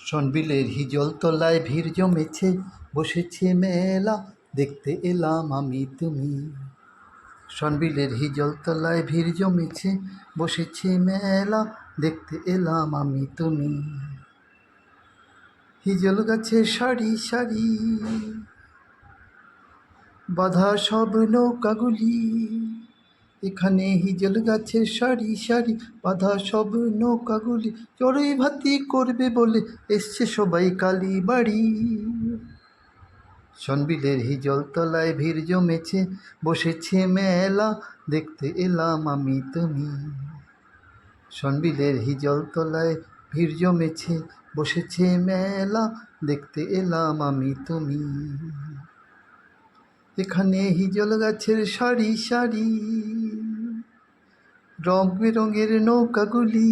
শোনবিলের হিজল তলায় ভিড় জমেছে, বসেছে মেলা, দেখতে এলাম আমি তুমি। শোনবিলের হিজল তলায় ভিড় জমেছে, বসেছে মেলা, দেখতে এলাম আমি তুমি। হিজল গাছে সারি সারি বাঁধা সব নৌকাগুলি, এখানে হিজল গাছে সারি সারি বাঁধা সব নৌকাগুলি, চড়ুই ভাতি করবে বলে এসছে সবাই কালীবাড়ি। শোনবিলের হিজল তলায় ভিড় জমেছে, বসেছে মেলা, দেখতে এলাম আমি তুমি। শোনবিলের হিজল তলায় ভিড় জমেছে, বসেছে মেলা, দেখতে এলাম আমি তুমি। এখানে হিজল গাছের সারি সারি রং বেরঙের নৌকাগুলি,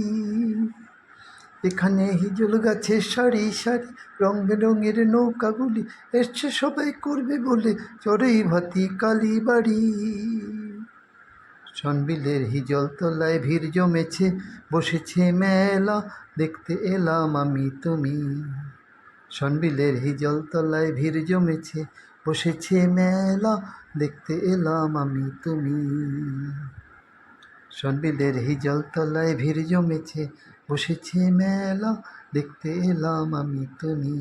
এখানে হিজল গাছের সারি সারি রং বেরঙের নৌকাগুলি, এসছে সবাই করবে বলে চড়ুই ভাতি কালীবাড়ি। শোনবিলের হিজল তলায় ভিড় জমেছে, বসেছে মেলা, দেখতে এলাম আমি তুমি। শোনবিলের হিজল তলায় ভিড় জমেছে, বসেছে মেলা, দেখতে এলাম আমি তুমি। শোনবিলের হিজল তলায় ভিড় জমেছে, বসেছে মেলা, দেখতে এলাম আমি তুমি।